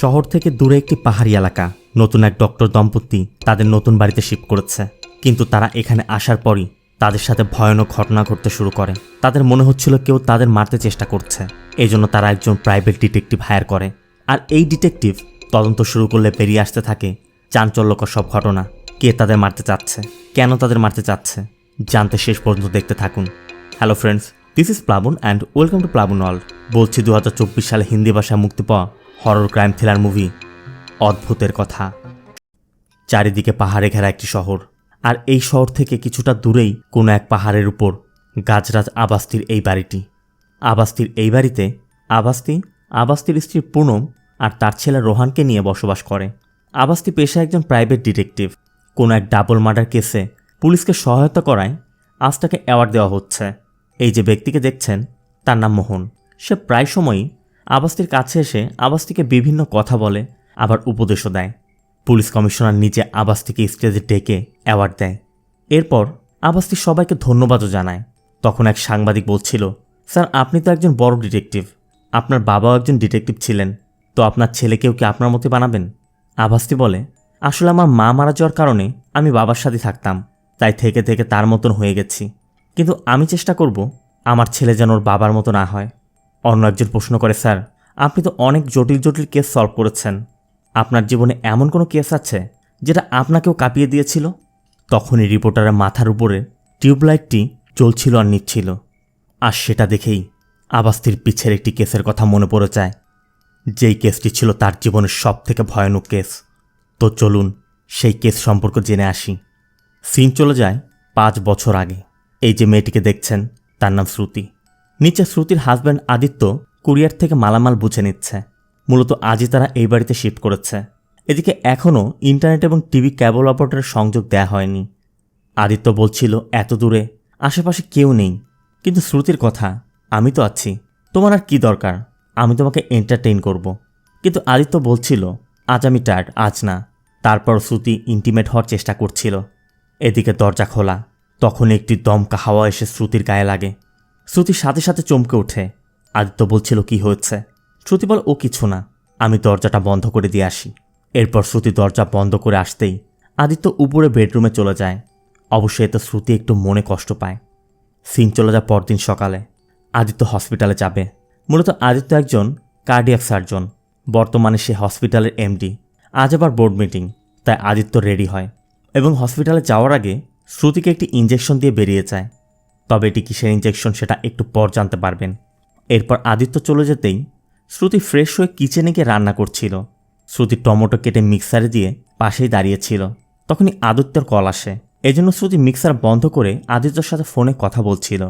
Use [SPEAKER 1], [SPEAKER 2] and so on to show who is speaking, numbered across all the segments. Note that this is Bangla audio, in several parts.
[SPEAKER 1] শহর থেকে দূরে একটি পাহাড়ি এলাকা। নতুন এক ডক্টর দম্পতি তাদের নতুন বাড়িতে শিফট করেছে, কিন্তু তারা এখানে আসার পরই তাদের সাথে ভয়ানক ঘটনা ঘটতে শুরু করে। তাদের মনে হচ্ছিল কেউ তাদের মারতে চেষ্টা করছে। এই জন্য তারা একজন প্রাইভেট ডিটেকটিভ হায়ার করে, আর এই ডিটেকটিভ তদন্ত শুরু করলে বেরিয়ে আসতে থাকে চাঞ্চল্যকর সব ঘটনা। কে তাদের মারতে চাচ্ছে, কেন তাদের মারতে চাচ্ছে, জানতে শেষ পর্যন্ত দেখতে থাকুন। হ্যালো ফ্রেন্ডস, দিস ইজ প্লাবন অ্যান্ড ওয়েলকাম টু প্লাবন ওয়ার্ল্ড। বলছি 2024 সালে হিন্দি ভাষায় মুক্তি পাওয়া হরর ক্রাইম থ্রিলার মুভি অদ্ভুতের কথা। চারিদিকে পাহাড়ে ঘেরা একটি শহর, আর এই শহর থেকে কিছুটা দূরেই কোনো এক পাহাড়ের উপর গাজরাজ আবাস্তির এই বাড়িটি। আবাস্তির এই বাড়িতে আবাস্তির স্ত্রী পুনম আর তার ছেলে রোহানকে নিয়ে বসবাস করে। আবাস্তি পেশায় একজন প্রাইভেট ডিটেকটিভ। কোনো এক ডাবল মার্ডার কেসে পুলিশকে সহায়তা করায় আজ তাকে অ্যাওয়ার্ড দেওয়া হচ্ছে। এই যে ব্যক্তিকে দেখছেন তার নাম মোহন। সে প্রায় সময়ই আবাস্তির কাছে এসে আবাস্তিকে বিভিন্ন কথা বলে, আবার উপদেশও দেয়। পুলিশ কমিশনার নিজে আবাস্তিকে স্টেজে ডেকে অ্যাওয়ার্ড দেয়। এরপর আবাস্তি সবাইকে ধন্যবাদও জানায়। তখন এক সাংবাদিক বলছিল, স্যার আপনি তো একজন বড় ডিটেকটিভ, আপনার বাবাও একজন ডিটেকটিভ ছিলেন, তো আপনার ছেলেকেও কি আপনার মতো বানাবেন? আবাস্তি বলে, আসলে আমার মা মারা যাওয়ার কারণে আমি বাবার সাথে থাকতাম, তাই থেকে থেকে তার মতন হয়ে গেছি, কিন্তু আমি চেষ্টা করব আমার ছেলে যেন ওর বাবার মতো না হয়। অন্য একজন প্রশ্ন করে, স্যার আপনি তো অনেক জটিল জটিল কেস সলভ করেছেন, আপনার জীবনে এমন কোনো কেস আছে যেটা আপনাকেও কাঁপিয়ে দিয়েছিল? তখনই রিপোর্টারের মাথার উপরে টিউবলাইটটি জ্বলছিল আর নিচ্ছিল, আর সেটা দেখেই আবাস্তির পিছের একটি কেসের কথা মনে পড়ে যায়, যেই কেসটি ছিল তার জীবনের সব থেকে ভয়ানক কেস। তো চলুন সেই কেস সম্পর্কে জেনে আসি। সিন চলে যায় 5 বছর আগে। এই যে মেয়েটিকে দেখছেন তার নাম শ্রুতি। নিচে শ্রুতির হাজব্যান্ড আদিত্য কুরিয়ার থেকে মালামাল বুঝে নিচ্ছে। মূলত আজই তারা এই বাড়িতে শিফট করেছে। এদিকে এখনও ইন্টারনেট এবং টিভি কেবল অপারেটরের সংযোগ দেয়া হয়নি। আদিত্য বলছিল এত দূরে আশেপাশে কেউ নেই, কিন্তু শ্রুতির কথা, আমি তো আছি, তোমার আর কি দরকার, আমি তোমাকে এন্টারটেইন করব। কিন্তু আদিত্য বলছিল আজ আমি টায়ার্ড, আজ না। তারপর শ্রুতি ইন্টিমেট হওয়ার চেষ্টা করছিল। এদিকে দরজা খোলা, তখন একটি দমকা হাওয়া এসে শ্রুতির গায়ে লাগে। শ্রুতির সাথে সাথে চমকে ওঠে। আদিত্য বলছিল কি হয়েছে? শ্রুতি বলে, ও কিছু না, আমি দরজাটা বন্ধ করে দিয়ে আসি। এরপর শ্রুতি দরজা বন্ধ করে আসতেই আদিত্য উপরে বেডরুমে চলে যায়। অবশ্যই এতে শ্রুতি একটু মনে কষ্ট পায়। সিন চলে যায় পরদিন সকালে। আদিত্য হসপিটালে যাবে। মূলত আদিত্য একজন কার্ডিয়াক সার্জন, বর্তমানে সে হসপিটালের এমডি। আজ আবার বোর্ড মিটিং, তাই আদিত্য রেডি হয় এবং হসপিটালে যাওয়ার আগে শ্রুতিকে একটি ইঞ্জেকশন দিয়ে বেরিয়ে যায়। তবে এটি কিসের ইঞ্জেকশন সেটা একটু পর জানতে পারবেন। এরপর আদিত্য চলে যেতেই শ্রুতি ফ্রেশ হয়ে কিচেনে গিয়ে রান্না করছিল। শ্রুতি টমেটো কেটে মিক্সারে দিয়ে পাশেই দাঁড়িয়েছিল। তখনই আদিত্যর কল আসে। এজন্য শ্রুতি মিক্সার বন্ধ করে আদিত্যর সাথে ফোনে কথা বলছিল।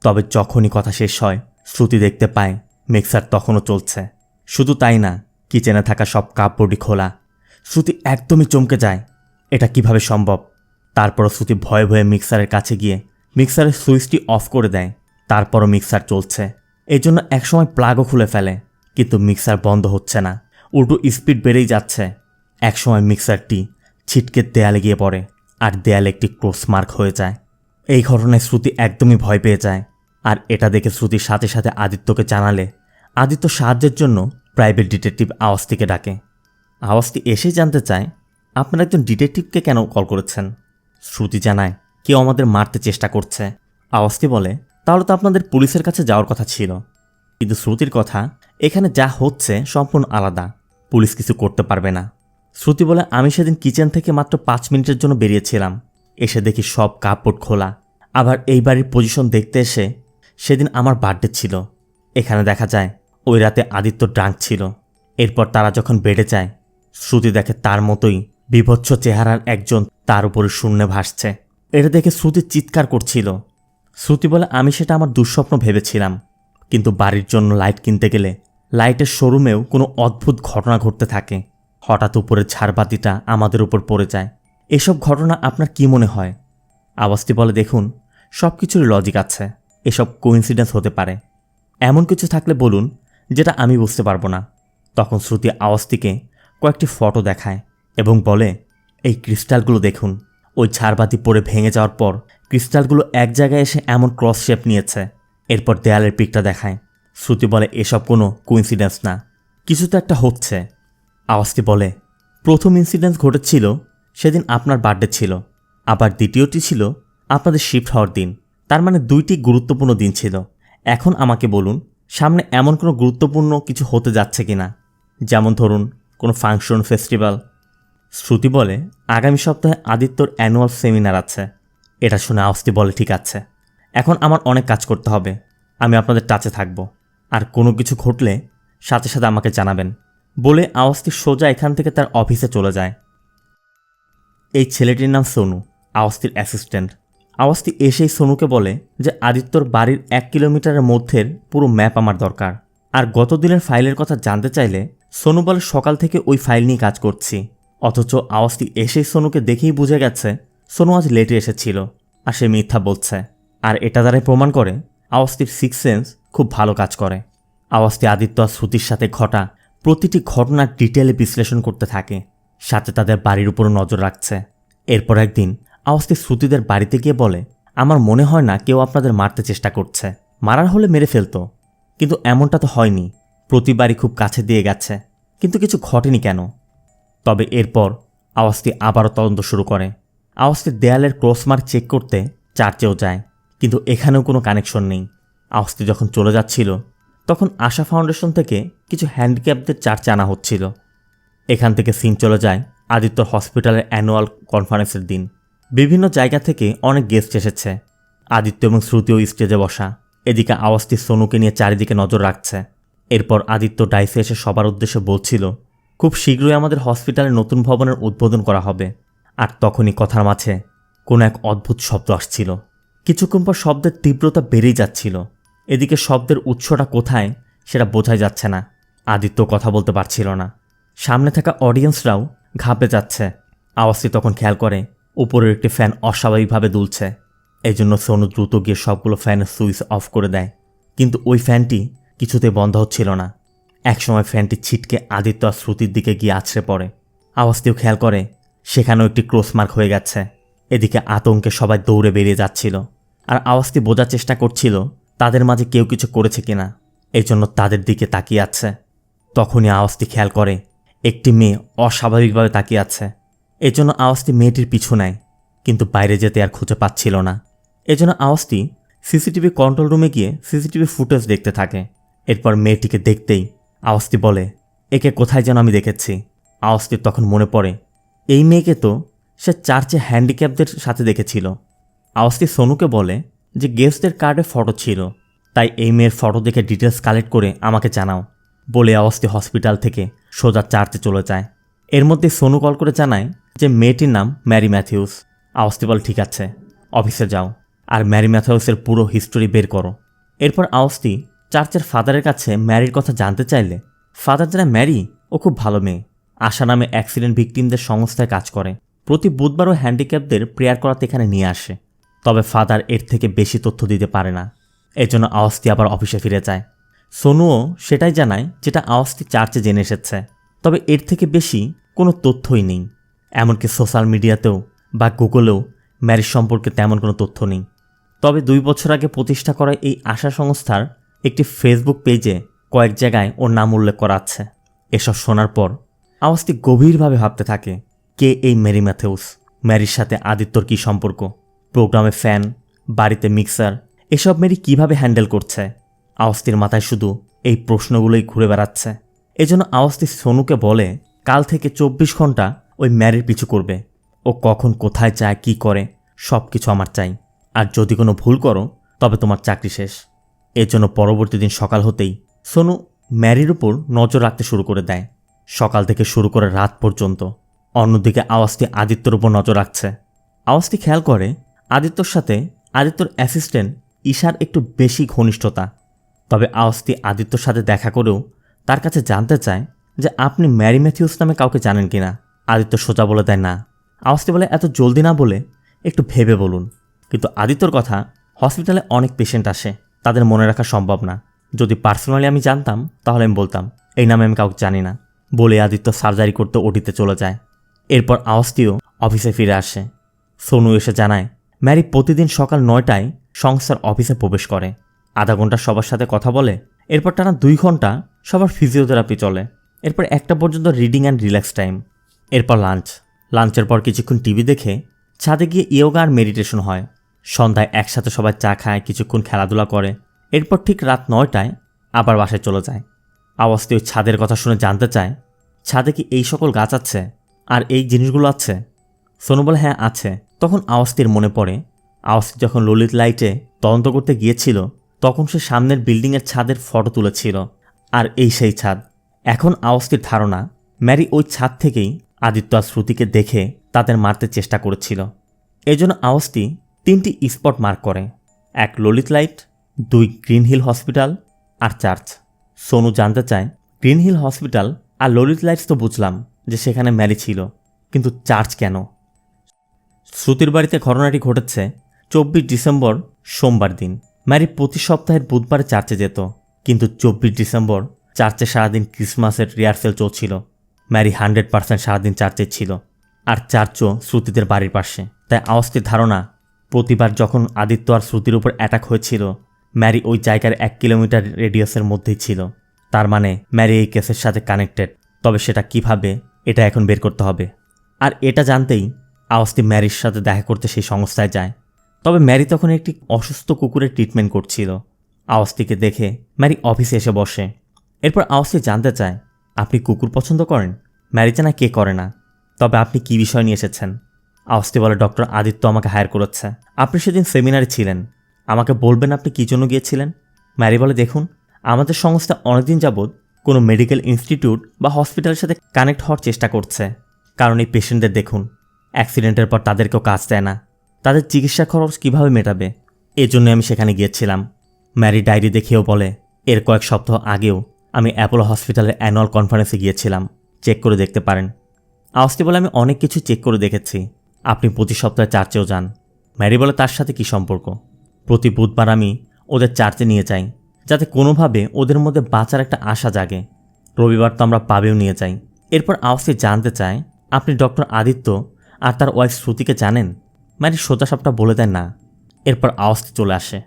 [SPEAKER 1] তবে যখনই কথা শেষ হয় শ্রুতি দেখতে পায় মিক্সার তখনও চলছে। শুধু তাই না, কিচেনে থাকা সব কাপড়ই খোলা। শ্রুতি একদমই চমকে যায়, এটা কিভাবে সম্ভব? তারপরও শ্রুতি ভয়ে ভয়ে মিক্সারের কাছে গিয়ে মিক্সারের সুইচটি অফ করে দেয়। তারপরও মিক্সার চলছে। এই জন্য একসময় প্লাগও খুলে ফেলে, কিন্তু মিক্সার বন্ধ হচ্ছে না, উল্টো স্পিড বেড়েই যাচ্ছে। একসময় মিক্সারটি ছিটকে দেয়ালে গিয়ে পড়ে, আর দেয়ালে একটি ক্রস মার্ক হয়ে যায়। এই ঘটনায় শ্রুতি একদমই ভয় পেয়ে যায়। আর এটা দেখে শ্রুতির সাথে সাথে আদিত্যকে জানালে আদিত্য সাহায্যের জন্য প্রাইভেট ডিটেকটিভ আওয়াস্তিকে ডাকে। আওয়াস্তি এসেই জানতে চায়, আপনারা একজন ডিটেকটিভকে কেন কল করেছেন? শ্রুতি জানায়, কেউ আমাদের মারতে চেষ্টা করছে। আওয়াস্তি বলে, তাহলে তো আপনাদের পুলিশের কাছে যাওয়ার কথা ছিল। কিন্তু শ্রুতির কথা, এখানে যা হচ্ছে সম্পূর্ণ আলাদা, পুলিশ কিছু করতে পারবে না। শ্রুতি বলে, আমি সেদিন কিচেন থেকে মাত্র 5 মিনিটের জন্য বেরিয়েছিলাম, এসে দেখি সব কাপড় খোলা। আবার এই বাড়ির পজিশন দেখতে এসে সেদিন আমার বার্থডে ছিল। এখানে দেখা যায় ওই রাতে আদিত্য ড্রাঙ্ক ছিল। এরপর তারা যখন বেডে যায় শ্রুতি দেখে তার মতোই বিভৎস চেহারার একজন তার উপরে শূন্যে ভাসছে। এটা দেখে শ্রুতি চিৎকার করছিল। শ্রুতি বলে, আমি সেটা আমার দুঃস্বপ্ন ভেবেছিলাম, কিন্তু বাড়ির জন্য লাইট কিনতে গেলে লাইটের শোরুমেও কোনো অদ্ভুত ঘটনা ঘটতে থাকে। হঠাৎ উপরে ঝাড়বাতিটা আমাদের উপর পড়ে যায়। এসব ঘটনা আপনার কি মনে হয়? আওয়াস্তি বলে, দেখুন সব কিছুরই লজিক আছে, এসব কোইন্সিডেন্স হতে পারে। এমন কিছু থাকলে বলুন যেটা আমি বুঝতে পারবো না। তখন শ্রুতি আওয়াস্তিকে কয়েকটি ফটো দেখায় এবং বলে, এই ক্রিস্টালগুলো দেখুন, ওই ঝাড়বাতি পড়ে ভেঙে যাওয়ার পর ক্রিস্টালগুলো এক জায়গায় এসে এমন ক্রস শেপ নিয়েছে। এরপর দেয়ালের পিকটা দেখায়। শ্রুতি বলে, এসব কোনো কোইন্সিডেন্স না, কিছু তো একটা হচ্ছে। আওয়াজটি বলে, প্রথম ইনসিডেন্ট ঘটেছিল সেদিন আপনার বার্থডে ছিল, আবার দ্বিতীয়টি ছিল আপনাদের শিফট হওয়ার দিন। তার মানে 2টি গুরুত্বপূর্ণ দিন ছিল। এখন আমাকে বলুন, সামনে এমন কোনো গুরুত্বপূর্ণ কিছু হতে যাচ্ছে কিনা, যেমন ধরুন কোনো ফাংশন, ফেস্টিভ্যাল। শ্রুতি বলে, আগামী সপ্তাহে আদিত্যর অ্যানুয়াল সেমিনার আছে। এটা শুনে আওয়াজটি বলে, ঠিক আছে, এখন আমার অনেক কাজ করতে হবে, আমি আপনাদের টাচে থাকব, আর কোনো কিছু ঘটলে সাথে সাথে আমাকে জানাবেন। বলে আওয়াজটি সোজা এখান থেকে তার অফিসে চলে যায়। এই ছেলেটির নাম সোনু, আওয়াজটির অ্যাসিস্ট্যান্ট। আওয়াজটি এসেই সোনুকে বলে যে আদিত্যর বাড়ির 1 কিলোমিটারের মধ্যের পুরো ম্যাপ আমার দরকার। আর গত দিনের ফাইলের কথা জানতে চাইলে সোনু বলে, সকাল থেকে ওই ফাইল নিয়ে কাজ করছি। অথচ আওয়াজটি এসেই সোনুকে দেখেই বুঝে গেছে সোনু আজ লেটে এসেছিল, আর সে মিথ্যা বলছে। আর এটা দ্বারাই প্রমাণ করে আওয়াজটির সিক্স সেন্স খুব ভালো কাজ করে। আওয়াজটি আদিত্য আর শ্রুতির সাথে ঘটা প্রতিটি ঘটনার ডিটেলে বিশ্লেষণ করতে থাকে, সাথে তাদের বাড়ির উপরও নজর রাখছে। এরপর একদিন আওয়াজটি শ্রুতিদের বাড়িতে গিয়ে বলে, আমার মনে হয় না কেউ আপনাদের মারতে চেষ্টা করছে, মারার হলে মেরে ফেলতো, কিন্তু এমনটা তো হয়নি। প্রতিবারই খুব কাছে দিয়ে গেছে, কিন্তু কিছু ঘটেনি কেন? তবে এরপর আওয়াজটি আবারও তদন্ত শুরু করে। আওয়াজটি দেয়ালের ক্রসমার্ক চেক করতে চার্চেও যায়, কিন্তু এখানেও কোনো কানেকশন নেই। আওয়াজটি যখন চলে যাচ্ছিল তখন আশা ফাউন্ডেশন থেকে কিছু হ্যান্ডিক্যাপদের চার্চে আনা হচ্ছিল। এখান থেকে সিন চলে যায় আদিত্য হসপিটালের অ্যানুয়াল কনফারেন্সের দিন। বিভিন্ন জায়গা থেকে অনেক গেস্ট এসেছে। আদিত্য এবং শ্রুতিও স্টেজে বসা। এদিকে আওয়াজটি সোনুকে নিয়ে চারিদিকে নজর রাখছে। এরপর আদিত্য ডাইসে এসে সবার উদ্দেশ্যে বলছিল, খুব শীঘ্রই আমাদের হসপিটালে নতুন ভবনের উদ্বোধন করা হবে। আর তখনই কথার মাঝে কোনো এক অদ্ভুত শব্দ আসছিল। কিছুক্ষণ পর শব্দের তীব্রতা বেড়েই যাচ্ছিল। এদিকে শব্দের উৎসটা কোথায় সেটা বোঝাই যাচ্ছে না। আদিত্য কথা বলতে পারছিল না। সামনে থাকা অডিয়েন্সরাও ঘাবড়ে যাচ্ছে। আওয়াজটি তখন খেয়াল করে উপরের একটি ফ্যান অস্বাভাবিকভাবে দুলছে। এই জন্য সোনু দ্রুত গিয়ে সবগুলো ফ্যানের সুইচ অফ করে দেয়, কিন্তু ওই ফ্যানটি কিছুতেই বন্ধ হচ্ছিল না। একসময় ফ্যানটি ছিটকে আদিত্য আর শ্রুতির দিকে গিয়ে আছড়ে পড়ে। আওয়াজটিও খেয়াল করে সেখানেও একটি ক্রসমার্ক হয়ে গেছে। এদিকে আতঙ্কে সবাই দৌড়ে বেরিয়ে যাচ্ছিল, আর আওয়াজটি বোঝার চেষ্টা করছিল তাদের মাঝে কেউ কিছু করেছে কিনা, এই জন্য তাদের দিকে তাকিয়ে আছে। তখনই আওয়াজটি খেয়াল করে একটি মেয়ে অস্বাভাবিকভাবে তাকিয়ে আছে। এজন্য আওয়াজটি মেয়েটির পিছু নেয়, কিন্তু বাইরে যেতে আর খুঁজে পাচ্ছিল না। এজন্য আওয়াজটি সিসিটিভি কন্ট্রোল রুমে গিয়ে সিসিটিভি ফুটেজ দেখতে থাকে। এরপর মেয়েটিকে দেখতেই আওয়াজটি বলে, একে কোথায় যেন আমি দেখেছি। আওয়াজটির তখন মনে পড়ে এই মেয়েকে তো সে চার্চে হ্যান্ডিক্যাপদের সাথে দেখেছিল। আওয়াজটি সোনুকে বলে যে গেস্টদের কার্ডে ফটো ছিল, তাই এই মেয়ের ফটো দেখে ডিটেলস কালেক্ট করে আমাকে জানাও। বলে আওয়াজটি হসপিটাল থেকে সোজা চার্চে চলে যায়। এর মধ্যে সোনু কল করে জানায় যে মেয়েটির নাম ম্যারি ম্যাথিউস। আওয়াজটি বলে, ঠিক আছে, অফিসে যাও আর ম্যারি ম্যাথিউসের পুরো হিস্টোরি বের করো। এরপর আওয়াজটি চার্চের ফাদারের কাছে ম্যারির কথা জানতে চাইলে ফাদার জানায় ম্যারি ও খুব ভালো মেয়ে, আশা নামে অ্যাক্সিডেন্ট ভিকটিমদের সংস্থায় কাজ করে। প্রতি বুধবারও হ্যান্ডিক্যাপদের প্রেয়ার করাতে এখানে নিয়ে আসে। তবে ফাদার এর থেকে বেশি তথ্য দিতে পারে না। এজন্য আওয়াজটি আবার অফিসে ফিরে যায়। সোনুও সেটাই জানায় যেটা আওয়াজটি চার্চে জেনে এসেছে, তবে এর থেকে বেশি কোনো তথ্যই নেই। এমনকি সোশ্যাল মিডিয়াতেও বা গুগলেও ম্যারির সম্পর্কে তেমন কোনো তথ্য নেই। তবে 2 বছর আগে প্রতিষ্ঠা করা এই আশা সংস্থার একটি ফেসবুক পেজে কয়েক জায়গায় ওর নাম উল্লেখ করা আছে। এসব শোনার পর আওয়াজটি গভীরভাবে ভাবতে থাকে, কে এই ম্যারি ম্যাথিউস? ম্যারির সাথে আদিত্যর কী সম্পর্ক? প্রোগ্রামে ফ্যান, বাড়িতে মিক্সার, এসব ম্যারি কিভাবে হ্যান্ডেল করছে? আওয়াজটির মাথায় শুধু এই প্রশ্নগুলোই ঘুরে বেড়াচ্ছে। এজন্য আওয়াজটি সোনুকে বলে কাল থেকে 24 ঘন্টা ওই ম্যারির পিছু করবে। ও কখন কোথায় যায়, কি করে, সব কিছু আমার চাই। আর যদি কোনো ভুল করো তবে তোমার চাকরি শেষ। এর জন্য পরবর্তী দিন সকাল হতেই সোনু ম্যারির উপর নজর রাখতে শুরু করে দেয়, সকাল থেকে শুরু করে রাত পর্যন্ত। অন্যদিকে আওয়াজটি আদিত্যর উপর নজর রাখছে। আওয়াজটি খেয়াল করে আদিত্যর সাথে আদিত্যর অ্যাসিস্ট্যান্ট ঈশার একটু বেশি ঘনিষ্ঠতা। তবে আওয়াজটি আদিত্যর সাথে দেখা করেও তার কাছে জানতে চায় যে আপনি ম্যারি ম্যাথিউস নামে কাউকে জানেন কিনা। আদিত্য সোজা বলে দেয় না। আওয়াজটি বলে এত জলদি না বলে একটু ভেবে বলুন। কিন্তু আদিত্যর কথা, হসপিটালে অনেক পেশেন্ট আসে, তাদের মনে রাখা সম্ভব না। যদি পার্সোনালি আমি জানতাম তাহলে আমি বলতাম এই নামে আমি কাউকে জানি না। বলে আদিত্য সার্জারি করতে ওটিতে চলে যায়। এরপর আওয়াজটিও অফিসে ফিরে আসে। সোনু এসে জানায় ম্যারি প্রতিদিন সকাল 9টায় সংস্থার অফিসে প্রবেশ করে। আধা ঘন্টা সবার সাথে কথা বলে, এরপর টানা 2 ঘন্টা সবার ফিজিওথেরাপি চলে। এরপর 1টা পর্যন্ত রিডিং অ্যান্ড রিল্যাক্স টাইম। এরপর লাঞ্চের পর কিছুক্ষণ টিভি দেখে ছাদে গিয়ে ইয়োগা আর মেডিটেশন হয়। সন্ধ্যায় একসাথে সবাই চা খায়, কিছুক্ষণ খেলাধুলা করে। এরপর ঠিক রাত 9টায় আবার বাসায় চলে যায়। আওয়াস্তি ওই ছাদের কথা শুনে জানতে চায়, ছাদে কি এই সকল গাছ আছে আর এই জিনিসগুলো আছে? সোনু বলে হ্যাঁ আছে। তখন আওয়াস্তির মনে পড়ে আওয়াস্তি যখন ললিত লাইটে তদন্ত করতে গিয়েছিল তখন সে সামনের বিল্ডিংয়ের ছাদের ফটো তুলেছিল, আর এই সেই ছাদ। এখন আওয়াস্তির ধারণা ম্যারি ওই ছাদ থেকেই আদিত্য আর শ্রুতিকে দেখে তাদের মারতে চেষ্টা করেছিল। এজন্য আওয়াস্তি 3টি স্পট মার্ক করে, 1 Lalit light, 2 green hill hospital আর চার্চ। সোনু জানতে চায় গ্রিন হিল হসপিটাল আর ললিত লাইটস তো বুঝলাম যে সেখানে ম্যারি ছিল, কিন্তু চার্চ কেন? শ্রুতির বাড়িতে ঘটনাটি ঘটেছে 24 ডিসেম্বর সোমবার দিন। ম্যারি প্রতি সপ্তাহের বুধবারে চার্চে যেত, কিন্তু 24 ডিসেম্বর চার্চে সারাদিন ক্রিসমাসের রিহার্সেল চলছিল। ম্যারি 100% সারাদিন চার্চে ছিল, আর চার্চও শ্রুতিদের বাড়ির পাশে। তাই আওয়াস্তির ধারণা প্রতিবার যখন আদিত্য আর শ্রুতির উপর অ্যাটাক হয়েছিল ম্যারি ওই জায়গার 1 কিলোমিটার রেডিয়াসের মধ্যেই ছিল। তার মানে ম্যারি এই কেসের সাথে কানেক্টেড। তবে সেটা কিভাবে, এটা এখন বের করতে হবে। আর এটা জানতেই আওয়াস্তি ম্যারির সাথে দেখা করতে সেই সংস্থায় যায়। তবে ম্যারি তখন একটি অসুস্থ কুকুরের ট্রিটমেন্ট করছিল। আওয়াস্তিকে দেখে ম্যারি অফিসে এসে বসে। এরপর আওয়াস্তি জানতে চায়, আপনি কুকুর পছন্দ করেন? ম্যারি জানা কে করে না, তবে আপনি কি বিষয় নিয়ে এসেছেন? আওয়াস্তি বলে, ডক্টর আদিত্য আমাকে হায়ার করেছে। আপনি সেদিন সেমিনারে ছিলেন, আমাকে বলবেন আপনি কী জন্য গিয়েছিলেন? ম্যারি বলে, দেখুন, আমাদের সংস্থা অনেকদিন যাবৎ কোনো মেডিকেল ইনস্টিটিউট বা হসপিটালের সাথে কানেক্ট হওয়ার চেষ্টা করছে। কারণ এই পেশেন্টদের দেখুন, অ্যাক্সিডেন্টের পর তাদেরকেও কাজ দেয় না, তাদের চিকিৎসা খরচ কীভাবে মেটাবে? এজন্য আমি সেখানে গিয়েছিলাম। ম্যারি ডায়েরি দেখেও বলে, এর কয়েক সপ্তাহ আগেও আমি অ্যাপোলো হসপিটালের অ্যানুয়াল কনফারেন্সে গিয়েছিলাম, চেক করে দেখতে পারেন। আওয়াস্তি বলে, আমি অনেক কিছু চেক করে দেখেছি, আপনি প্রতি সপ্তাহে চার্চেও যান। ম্যারি বলে, তার সাথে কি সম্পর্ক? প্রতি বুধবার আমি ওদের চার্চে নিয়ে যাই, যাতে কোনোভাবে ওদের মধ্যে বাঁচার একটা আশা জাগে। রবিবার তো আমরা পাবেও নিয়ে যাই। এরপর আওয়াস্তি জানতে চায়, আপনি ডক্টর আদিত্য আর তার ওয়াইফ শ্রুতিকে জানেন? ম্যারি সোজাসাপটা বলে দেন না। এরপর আওয়াস্তি চলে আসে,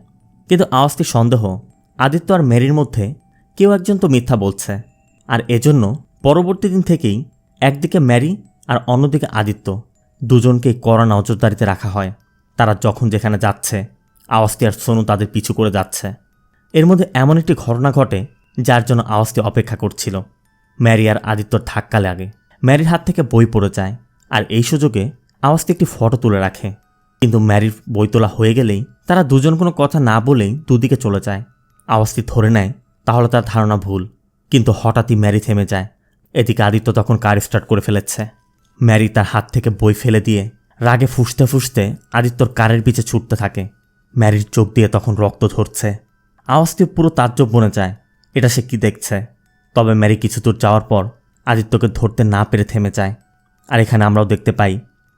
[SPEAKER 1] কিন্তু আওয়াস্তি সন্দেহ আদিত্য আর ম্যারির মধ্যে কেউ একজন তো মিথ্যা বলছে। আর এজন্য পরবর্তী দিন থেকেই একদিকে ম্যারি আর অন্যদিকে আদিত্য দুজনকেই কড়া নজরদারিতে রাখা হয়। তারা যখন যেখানে যাচ্ছে আওয়াস্তি আর সোনু তাদের পিছু করে যাচ্ছে। এর মধ্যে এমন একটি ঘটনা ঘটে যার জন্য আওয়াস্তি অপেক্ষা করছিল। ম্যারি আর আদিত্যর ধাক্কা লাগে, ম্যারির হাত থেকে বই পড়ে যায়, আর এই সুযোগে আওয়াস্তি একটি ফটো তুলে রাখে। কিন্তু ম্যারির বই তোলা হয়ে গেলেই তারা দুজন কোনো কথা না বলেই দুদিকে চলে যায়। আওয়াস্তি ধরে নেয় তাহলে তার ধারণা ভুল, কিন্তু হঠাৎই ম্যারি থেমে যায়। এদিকে আদিত্য তখন কার স্টার্ট করে ফেলেছে। ম্যারি তার হাত থেকে বই ফেলে দিয়ে রাগে ফুঁসতে ফুঁসতে আদিত্যর কারের পিছে ছুটতে থাকে। ম্যারির চোখ দিয়ে তখন রক্ত ঝরছে। আওয়াস্তি পুরো তাজ্জব বনে যায়, এটা সে কি দেখছে। তবে ম্যারি কিছু দূর যাওয়ার পর আদিত্যকে ধরতে না পেরে থেমে যায়। আর এখানে আমরাও দেখতে পাই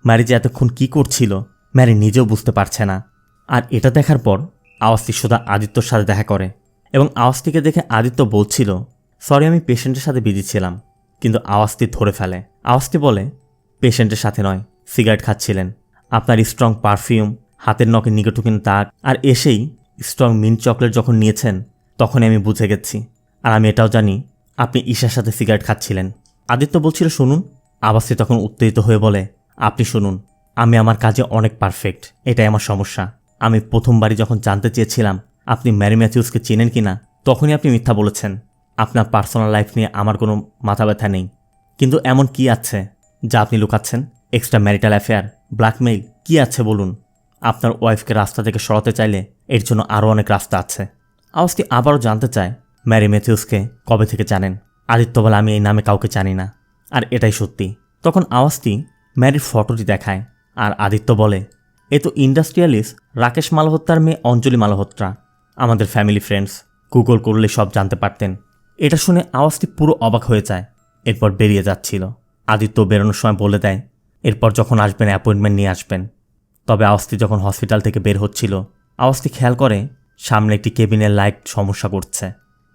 [SPEAKER 1] ম্যারি যে এতক্ষণ কী করছিল ম্যারি নিজেও বুঝতে পারছে না। আর এটা দেখার পর আওয়াস্তি সোজা আদিত্যর সাথে দেখা করে, এবং আওয়াস্তিকে দেখে আদিত্য বলছিল, সরি আমি পেশেন্টের সাথে বিজি ছিলাম। কিন্তু আওয়াস্তি ধরে ফেলে। আওয়াস্তি বলে, পেশেন্টের সাথে নয়, সিগারেট খাচ্ছিলেন। আপনার স্ট্রং পারফিউম, হাতের নখে নিকোটিন দাগ, আর এসেই স্ট্রং মিন্ট চকলেট যখন নিয়েছেন তখনই আমি বুঝে গেছি। আর আমি এটাও জানি আপনি ঈশার সাথে সিগারেট খাচ্ছিলেন। আদিত্য বলছিল, শুনুন। আওয়াস্তি তখন উত্তেজিত হয়ে বলে, আপনি শুনুন, আমি আমার কাজে অনেক পারফেক্ট, এটাই আমার সমস্যা। আমি প্রথমবারই যখন জানতে চেয়েছিলাম আপনি ম্যারি ম্যাথিউসকে চেনেন কি না, তখনই আপনি মিথ্যা বলেছেন। আপনার পার্সোনাল লাইফ নিয়ে আমার কোনো মাথা ব্যথা নেই, কিন্তু এমন কি আছে যা আপনি লুকাচ্ছেন? এক্সট্রা ম্যারিটাল অ্যাফেয়ার, ব্ল্যাকমেইল, কি আছে বলুন? আপনার ওয়াইফকে রাস্তা থেকে সরাতে চাইলে এর জন্য আরও অনেক রাস্তা আছে। আওয়াস্তি আবারও জানতে চায়, ম্যারি ম্যাথিউসকে কবে থেকে জানেন? আদিত্য বলে, আমি এই নামে কাউকে জানি না। আর এটাই সত্যি। তখন আওয়াস্তি ম্যারির ফটোটি দেখায়, আর আদিত্য বলে, এ তো ইন্ডাস্ট্রিয়ালিস্ট রাকেশ মালহোত্রার মেয়ে অঞ্জলি মালহোত্রা, আমাদের ফ্যামিলি ফ্রেন্ডস, গুগল করলে সব জানতে পারতেন। এটা শুনে আওয়াস্তি পুরো অবাক হয়ে যায়। এরপর বেরিয়ে যাচ্ছিল। আদিত্য বেরোনোর সময় বলে দেয়, এরপর যখন আসবেন অ্যাপয়েন্টমেন্ট নিয়ে আসবেন। তবে আওয়াস্তি যখন হসপিটাল থেকে বের হচ্ছিল আওয়াস্তি খেয়াল করে সামনে একটি কেবিনের লাইট সমস্যা করছে।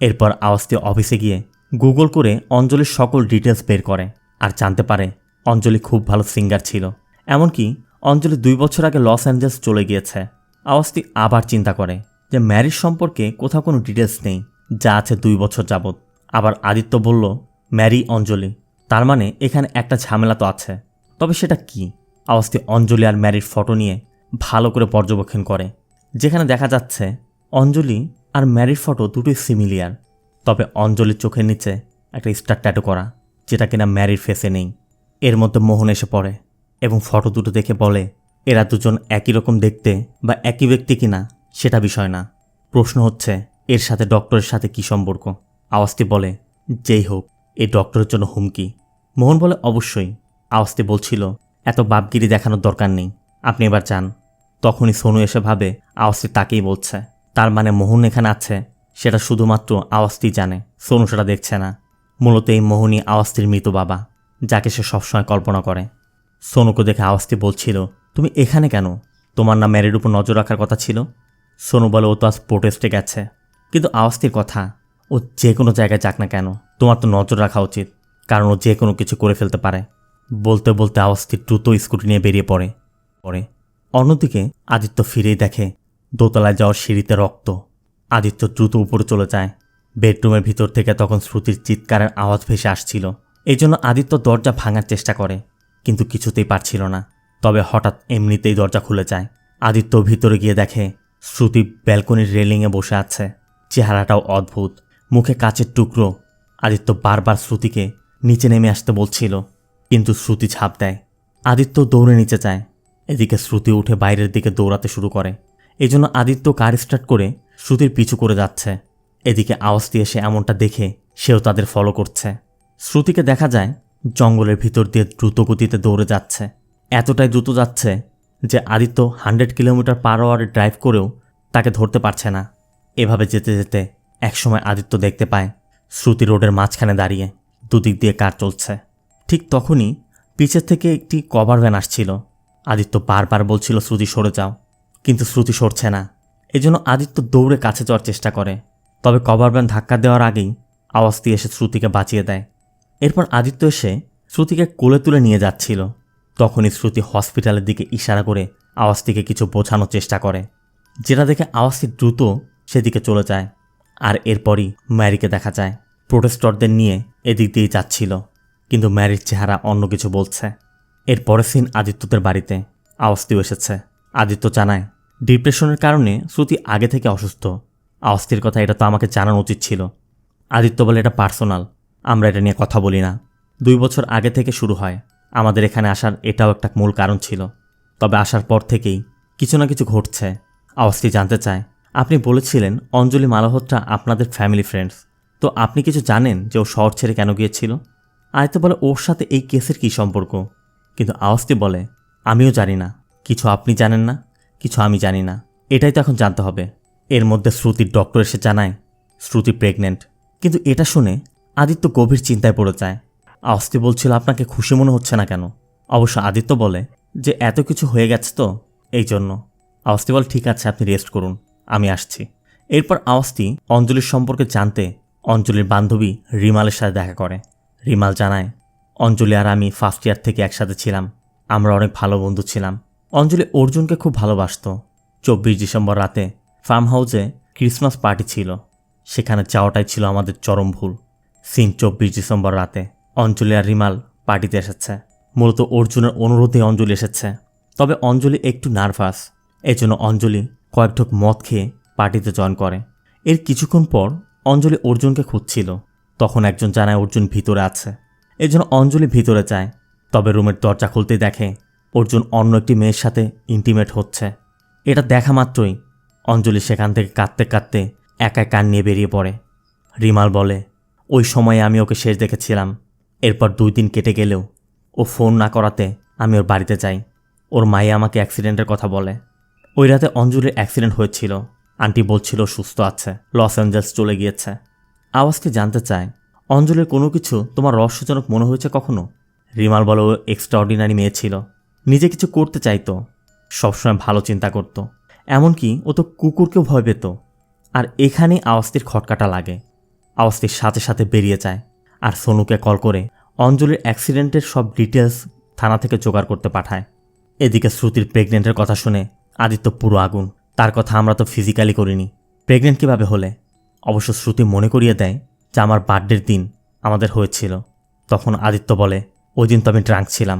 [SPEAKER 1] এরপর আওয়াস্তি অফিসে গিয়ে গুগল করে অঞ্জলির সকল ডিটেলস বের করে, আর জানতে পারে অঞ্জলি খুব ভালো সিঙ্গার ছিল। এমনকি অঞ্জলি 2 বছর আগে লস অ্যাঞ্জেলস চলে গিয়েছে। আওয়াস্তি আবার চিন্তা করে যে ম্যারির সম্পর্কে কোথাও কোনো ডিটেলস নেই, যা আছে 2 বছর যাবৎ। আবার আদিত্য বলল ম্যারি অঞ্জলি, তার মানে এখানে একটা ঝামেলা তো আছে। তবে সেটা কি? আওয়াস্তি অঞ্জলি আর ম্যারির ফটো নিয়ে ভালো করে পর্যবেক্ষণ করে, যেখানে দেখা যাচ্ছে অঞ্জলি আর ম্যারির ফটো দুটোই সিমিলিয়ার। তবে অঞ্জলির চোখের নিচে একটা স্টার ট্যাটু করা, যেটা কিনা ম্যারির ফেসে নেই। এর মধ্যে মোহন এসে পড়ে এবং ফটো দুটো দেখে বলে এরা দুজন একই রকম দেখতে বা একই ব্যক্তি কিনা সেটা বিষয় না, প্রশ্ন হচ্ছে এর সাথে ডক্টরের সাথে কি সম্পর্ক। আওয়াস্তি বলে যেই হোক, এই ডক্টরের জন্য হুমকি। মোহন বলে অবশ্যই। আওয়াস্তি বলছিল এত বাপগিরি দেখানোর দরকার নেই, আপনি এবার যান। তখনই সোনু এসে ভাবে আওয়াস্তি তাকেই বলছে, তার মানে মোহন এখানে আছে সেটা শুধুমাত্র আওয়াস্তি জানে, সোনু সেটা দেখছে না। মূলত এই মোহনই আওয়াস্তির মৃত বাবা, যাকে সে সবসময় কল্পনা করে। সোনুকে দেখে আওয়াস্তি বলছিল তুমি এখানে কেন? তোমার না ম্যারির উপর নজর রাখার কথা ছিল? সোনু বলে ও তো আজ প্রোটেস্টে গেছে। কিন্তু আওয়াস্তির কথা, ও যে কোনো জায়গায় যাক না কেন তোমার তো নজর রাখা উচিত, কারণ ও যে কোনো কিছু করে ফেলতে পারে। বলতে বলতে আওয়াস্তি দ্রুত স্কুটি নিয়ে বেরিয়ে পড়ে। অন্যদিকে আদিত্য ফিরেই দেখে দোতলায় যাওয়ার সিঁড়িতে রক্ত। আদিত্য দ্রুত উপরে চলে যায়। বেডরুমের ভিতর থেকে তখন শ্রুতির চিৎকারের আওয়াজ ভেসে আসছিল। এই জন্য আদিত্য দরজা ভাঙার চেষ্টা করে, কিন্তু কিছুতেই পারছিল না। তবে হঠাৎ এমনিতেই দরজা খুলে যায়। আদিত্য ভিতরে গিয়ে দেখে শ্রুতি ব্যালকনির রেলিংয়ে বসে আছে। চেহারাটাও অদ্ভুত, মুখে কাচের টুকরো। আদিত্য বারবার শ্রুতিকে নিচে নেমে আসতে বলছিল, কিন্তু শ্রুতি ঝাঁপ দেয়। আদিত্য দৌড়ে নিচে যায়। এদিকে শ্রুতি উঠে বাইরের দিকে দৌড়াতে শুরু করে। এই জন্য আদিত্য কার স্টার্ট করে শ্রুতির পিছু করে যাচ্ছে। এদিকে আওয়াস্তি এসে এমনটা দেখে সেও তাদের ফলো করছে। শ্রুতিকে দেখা যায় জঙ্গলের ভিতর দিয়ে দ্রুত গতিতে দৌড়ে যাচ্ছে। এতটাই দ্রুত যাচ্ছে যে আদিত্য 100 কিলোমিটার পার আওয়ারে ড্রাইভ করেও তাকে ধরতে পারছে না। এভাবে যেতে যেতে একসময় আদিত্য দেখতে পায় শ্রুতি রোডের মাঝখানে দাঁড়িয়ে, দুদিক দিয়ে কার চলছে। ঠিক তখনই পিছের থেকে একটি কভার ভ্যান আসছিল। আদিত্য বারবার বলছিল শ্রুতি সরে যাও, কিন্তু শ্রুতি সরছে না। এজন্য আদিত্য দৌড়ে কাছে যাওয়ার চেষ্টা করে। তবে কভার ভ্যান ধাক্কা দেওয়ার আগেই আওয়াস্তি এসে শ্রুতিকে বাঁচিয়ে দেয়। এরপর আদিত্য এসে শ্রুতিকে কোলে তুলে নিয়ে যাচ্ছিল। তখনই শ্রুতি হসপিটালের দিকে ইশারা করে আওয়াস্তিকে কিছু বোঝানোর চেষ্টা করে, যেটা দেখে আওয়াস্তি দ্রুত সেদিকে চলে যায়। আর এরপরই ম্যারিকে দেখা যায় প্রোটেস্টরদের নিয়ে এদিক দিয়েই যাচ্ছিল, কিন্তু ম্যারির চেহারা অন্য কিছু বলছে। এর পরের সিন আদিত্যদের বাড়িতে। আওয়াস্তিও এসেছে। আদিত্য জানায় ডিপ্রেশনের কারণে শ্রুতি আগে থেকে অসুস্থ। আওয়াস্তির কথা এটা তো আমাকে জানানো উচিত ছিল। আদিত্য বলে এটা পার্সোনাল, আমরা এটা নিয়ে কথা বলি না। 2 বছর আগে থেকে শুরু হয়। আমাদের এখানে আসার এটাও একটা মূল কারণ ছিল। তবে আসার পর থেকেই কিছু না কিছু ঘটছে। আওয়াস্তি জানতে চায় আপনি বলেছিলেন অঞ্জলি মালহোত্রা আপনাদের ফ্যামিলি ফ্রেন্ডস, তো আপনি কিছু জানেন যে ও শহর ছেড়ে কেন গিয়েছিল? আদিত্য বলে ওর সাথে এই কেসের কী সম্পর্ক? কিন্তু আওয়াস্তি বলে আমিও জানি না, কিছু আপনি জানেন না, কিছু আমি জানি না, এটাই তো এখন জানতে হবে। এর মধ্যে শ্রুতির ডক্টর এসে জানায় শ্রুতি প্রেগনেন্ট। কিন্তু এটা শুনে আদিত্য গভীর চিন্তায় পড়ে যায়। আওয়াস্তি বলছিল আপনাকে খুশি মনে হচ্ছে না কেন? অবশ্য আদিত্য বলে যে এত কিছু হয়ে গেছে তো এই জন্য। আওয়াস্তি বলে ঠিক আছে, আপনি রেস্ট করুন, আমি আসছি। এরপর আওয়াস্তি অঞ্জলির সম্পর্কে জানতে অঞ্জলির বান্ধবী রিমালের সাথে দেখা করে। রিমাল জানায় অঞ্জলি আর আমি ফার্স্ট ইয়ার থেকে একসাথে ছিলাম, আমরা অনেক ভালো বন্ধু ছিলাম। অঞ্জলি অর্জুনকে খুব ভালোবাসত। 24 ডিসেম্বর রাতে ফার্ম হাউসে ক্রিসমাস পার্টি ছিল, সেখানে যাওয়াটাই ছিল আমাদের চরম ভুল। সিন 24 ডিসেম্বর রাতে অঞ্জলি আর রিমাল পার্টিতে এসেছে। মূলত অর্জুনের অনুরোধে অঞ্জলি এসেছে। তবে অঞ্জলি একটু নার্ভাস, এজন্য অঞ্জলি কয়েক ঢোক মদ খেয়ে পার্টিতে জয়েন করে। এর কিছুক্ষণ পর অঞ্জলি অর্জুনকে খুঁজছিল। তখন একজন জানায় অর্জুন ভিতরে আছে। এজন্য অঞ্জলি ভিতরে যায়। তবে রুমের দরজা খুলতেই দেখে অর্জুন অন্য একটি মেয়ের সাথে ইন্টিমেট হচ্ছে। এটা দেখা মাত্রই অঞ্জলি সেখান থেকে কাঁদতে কাঁদতে একা কান নিয়ে বেরিয়ে পড়ে। রিমাল বলে ওই সময়ে আমি ওকে শেষ দেখেছিলাম। এরপর 2 দিন কেটে গেলেও ও ফোন না করাতে আমি ওর বাড়িতে যাই। ওর মায়ে আমাকে অ্যাক্সিডেন্টের কথা বলে। ওই রাতে অঞ্জলির অ্যাক্সিডেন্ট হয়েছিল। আন্টি বলছিল সুস্থ আছে, লস অ্যাঞ্জেলস চলে গিয়েছে। আওয়াজকে জানতে চায় অঞ্জলির কোনো কিছু তোমার রহস্যজনক মনে হয়েছে কখনো? রিমাল বলে ও এক্সট্রাঅর্ডিনারি মেয়ে ছিল, নিজে কিছু করতে চাইতো, সবসময় ভালো চিন্তা করত, এমনকি ও তো কুকুরকেও ভয় পেত। আর এখানেই আওয়াস্তির খটকাটা লাগে। আওয়াস্তির সাথে সাথে বেরিয়ে যায় আর সোনুকে কল করে অঞ্জলির অ্যাক্সিডেন্টের সব ডিটেলস থানা থেকে জোগাড় করতে পাঠায়। এদিকে শ্রুতির প্রেগনেন্টের কথা শুনে আদিত্য পুরো আগুন। তার কথা আমরা তো ফিজিক্যালি করিনি, প্রেগনেন্ট কীভাবে হলে? অবশ্য শ্রুতি মনে করিয়ে দেয় যে আমার বার্থডের দিন আমাদের হয়েছিল। তখন আদিত্য বলে, ওই দিন তো আমি ড্রাঙ্ক ছিলাম।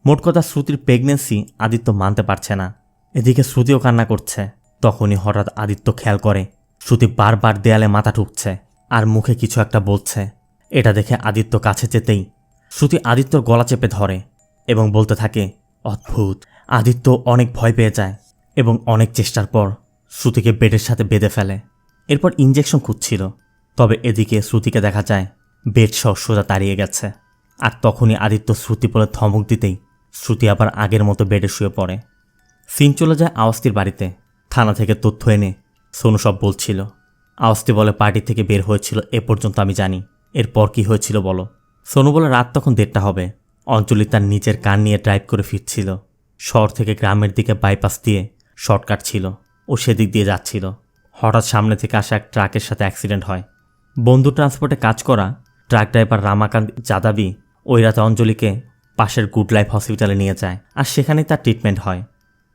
[SPEAKER 1] মোট কথা শ্রুতির প্রেগনেন্সি আদিত্য মানতে পারছে না। এদিকে শ্রুতিও কান্না করছে। তখনই হঠাৎ আদিত্য খেয়াল করে শ্রুতি বারবার দেয়ালে মাথা ঠুকছে আর মুখে কিছু একটা বলছে। এটা দেখে আদিত্য কাছে যেতেই শ্রুতি আদিত্যর গলা চেপে ধরে এবং বলতে থাকে, অদ্ভুত। আদিত্য অনেক ভয় পেয়ে যায় এবং অনেক চেষ্টার পর শ্রুতিকে বেডের সাথে বেঁধে ফেলে। এরপর ইঞ্জেকশন খুঁজছিল, তবে এদিকে শ্রুতিকে দেখা যায় বেড সহ সোজা দাঁড়িয়ে গেছে। আর তখনই আদিত্য শ্রুতি বলে ধমক দিতেই শ্রুতি আবার আগের মতো বেডে শুয়ে পড়ে। সিন চলে যায় আওয়াস্তির বাড়িতে। থানা থেকে তথ্য এনে সোনু সব বলছিল। আওয়াস্তি বলে, পার্টি থেকে বের হয়েছিল এ পর্যন্ত আমি জানি, এরপর কি হয়েছিল বলো। সোনু বলে, রাত তখন 1:30টা হবে। অঞ্জলি তার নিজের কার নিয়ে ড্রাইভ করে ফিরছিল। শহর থেকে গ্রামের দিকে বাইপাস দিয়ে শর্টকাট ছিল, ও সেদিক দিয়ে যাচ্ছিল। হঠাৎ সামনে থেকে আসা এক ট্রাকের সাথে অ্যাক্সিডেন্ট হয়। বন্ধু ট্রান্সপোর্টে কাজ করা ট্রাক ড্রাইভার রামাকান্ত যাদাবি ওই রাতে অঞ্জলিকে পাশের গুড লাইফ হসপিটালে নিয়ে যায় আর সেখানেই তার ট্রিটমেন্ট হয়।